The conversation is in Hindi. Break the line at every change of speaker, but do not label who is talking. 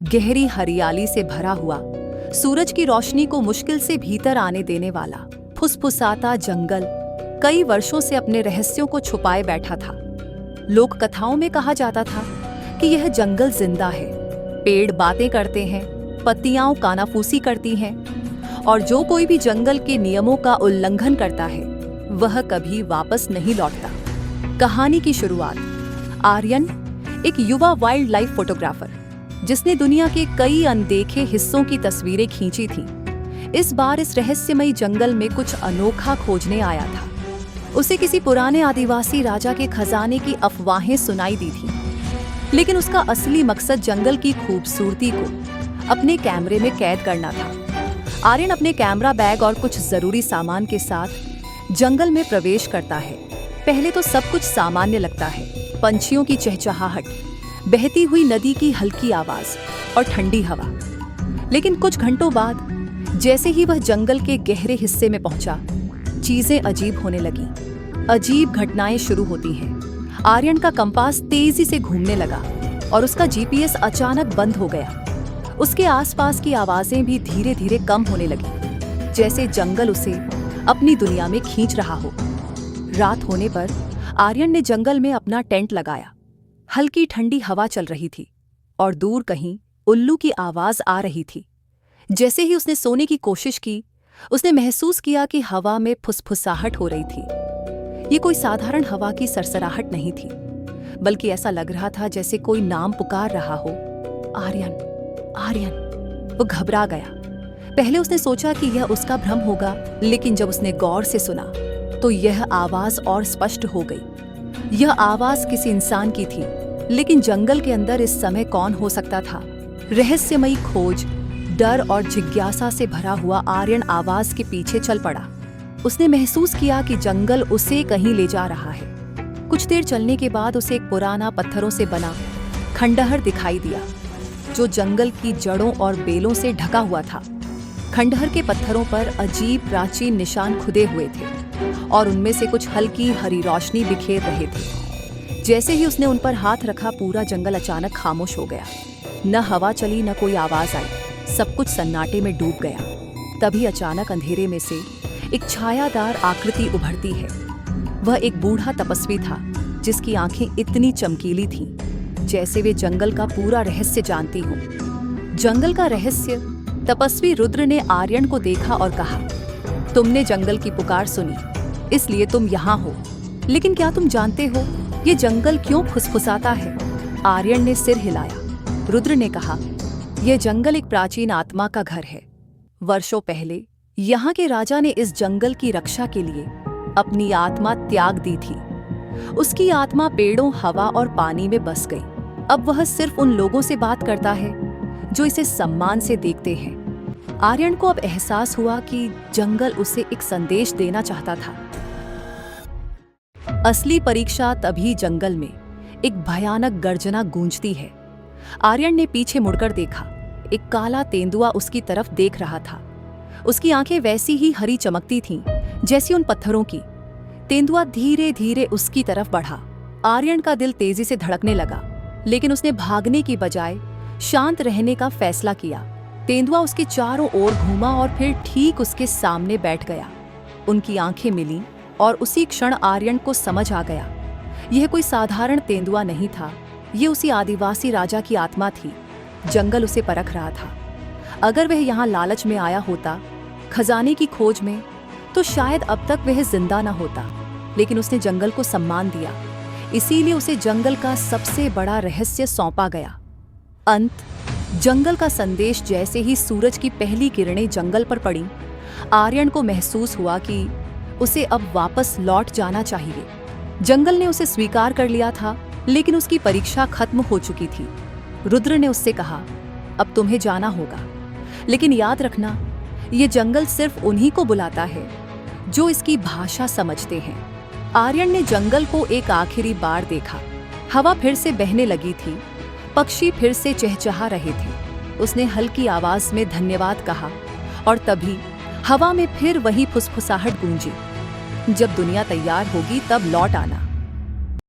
गहरी हरियाली से भरा हुआ, सूरज की रोशनी को मुश्किल से भीतर आने देने वाला फुसफुसाता जंगल कई वर्षों से अपने रहस्यों को छुपाए बैठा था। लोक कथाओं में कहा जाता था कि यह जंगल जिंदा है, पेड़ बातें करते हैं, पत्तियां कानाफूसी करती हैं और जो कोई भी जंगल के नियमों का उल्लंघन करता है वह कभी वापस नहीं लौटता। कहानी की शुरुआत आर्यन, एक युवा वाइल्ड लाइफ फोटोग्राफर जिसने दुनिया के कई अनदेखे हिस्सों की तस्वीरें खींची थी, इस बार इस रहस्यमयी जंगल में कुछ अनोखा खोजने आया था। उसे किसी पुराने आदिवासी राजा के खजाने की अफवाहें सुनाई दी थी, लेकिन उसका असली मकसद जंगल की खूबसूरती को अपने कैमरे में कैद करना था। आर्यन अपने कैमरा बैग और कुछ जरूरी सामान के साथ जंगल में प्रवेश करता है। पहले तो सब कुछ सामान्य लगता है, पंछियों की चहचहाहट, बहती हुई नदी की हल्की आवाज और ठंडी हवा। लेकिन कुछ घंटों बाद जैसे ही वह जंगल के गहरे हिस्से में पहुंचा, चीजें अजीब होने लगीं। अजीब घटनाएं शुरू होती हैं। आर्यन का कंपास तेजी से घूमने लगा और उसका जीपीएस अचानक बंद हो गया। उसके आसपास की आवाजें भी धीरे धीरे कम होने लगी, जैसे जंगल उसे अपनी दुनिया में खींच रहा हो। रात होने पर आर्यन ने जंगल में अपना टेंट लगाया। हल्की ठंडी हवा चल रही थी और दूर कहीं उल्लू की आवाज आ रही थी। जैसे ही उसने सोने की कोशिश की, उसने महसूस किया कि हवा में फुसफुसाहट हो रही थी। ये कोई साधारण हवा की सरसराहट नहीं थी, बल्कि ऐसा लग रहा था जैसे कोई नाम पुकार रहा हो, आर्यन, आर्यन। वो घबरा गया। पहले उसने सोचा कि यह उसका भ्रम होगा, लेकिन जब उसने गौर से सुना तो यह आवाज और स्पष्ट हो गई। यह आवाज किसी इंसान की थी, लेकिन जंगल के अंदर इस समय कौन हो सकता था? रहस्यमयी खोज, डर और जिज्ञासा से भरा हुआ आर्यन आवाज के पीछे चल पड़ा। उसने महसूस किया कि जंगल उसे कहीं ले जा रहा है। कुछ देर चलने के बाद उसे एक पुराना पत्थरों से बना खंडहर दिखाई दिया, जो जंगल की जड़ों और बेलों से ढका हुआ था। खंडहर के पत्थरों पर अजीब प्राचीन निशान खुदे हुए थे और उनमें से कुछ हल्की हरी रोशनी बिखेर रहे थे। जैसे ही उसने उन पर हाथ रखा, पूरा जंगल अचानक खामोश हो गया। न हवा चली, न कोई आवाज आई। सब कुछ सन्नाटे में डूब गया। तभी अचानक अंधेरे में से एक छायादार आकृति उभरती है। वह एक बूढ़ा तपस्वी था, जिसकी आंखें इतनी चमकीली थीं जैसे वे जंगल का पूरा रहस्य जानती हों। जंगल का रहस्य। तपस्वी रुद्र ने आर्यन को देखा और कहा, तुमने जंगल की पुकार सुनी, इसलिए तुम यहाँ हो। लेकिन क्या तुम जानते हो ये जंगल क्यों फुसफुसाता है? आर्यन ने सिर हिलाया। रुद्र ने कहा, यह जंगल एक प्राचीन आत्मा का घर है। वर्षों पहले यहाँ के राजा ने इस जंगल की रक्षा के लिए अपनी आत्मा त्याग दी थी। उसकी आत्मा पेड़ों, हवा और पानी में बस गई। अब वह सिर्फ उन लोगों से बात करता है जो इसे सम्मान से देखते हैं। आर्यन को अब एहसास हुआ कि जंगल उसे एक संदेश देना चाहता था। असली परीक्षा तभी जंगल में एक भयानक गर्जना गूंजती है। आर्यन ने पीछे मुड़कर देखा। एक काला तेंदुआ उसकी तरफ देख रहा था। उसकी आंखें वैसी ही हरी चमकती थीं जैसी उन पत्थरों की। तेंदुआ धीरे धीरे उसकी तरफ बढ़ा। आर्यन का दिल तेजी से धड़कने लगा, लेकिन उसने भागने की बजाय शांत रहने का फैसला किया। तेंदुआ उसके चारों ओर घूमा और फिर ठीक उसके सामने बैठ गया। उनकी आंखें मिलीं और उसी क्षण आर्यन को समझ आ गया, यह कोई साधारण तेंदुआ नहीं था। ये उसी आदिवासी राजा की आत्मा थी। जंगल उसे परख रहा था। अगर वह यहाँ लालच में आया होता, खजाने की खोज में, तो शायद अब तक वह जिंदा न होता। लेकिन उसने जंगल को सम्मान दिया, इसीलिए उसे जंगल का सबसे बड़ा रहस्य सौंपा गया। अंत। जंगल का संदेश। जैसे ही सूरज की पहली किरणें जंगल पर पड़ी, आर्यन को महसूस हुआ कि उसे अब वापस लौट जाना चाहिए। जंगल ने उसे स्वीकार कर लिया था, लेकिन उसकी परीक्षा खत्म हो चुकी थी। रुद्र ने उससे कहा, अब तुम्हें जाना होगा, लेकिन याद रखना, ये जंगल सिर्फ उन्हीं को बुलाता है जो इसकी भाषा समझते हैं। आर्यन ने जंगल को एक आखिरी बार देखा। हवा फिर से बहने लगी थी, पक्षी फिर से चहचहा रहे थे। उसने हल्की आवाज में धन्यवाद कहा और तभी हवा में फिर वही फुसफुसाहट गूंजी, जब दुनिया तैयार होगी तब लौट आना।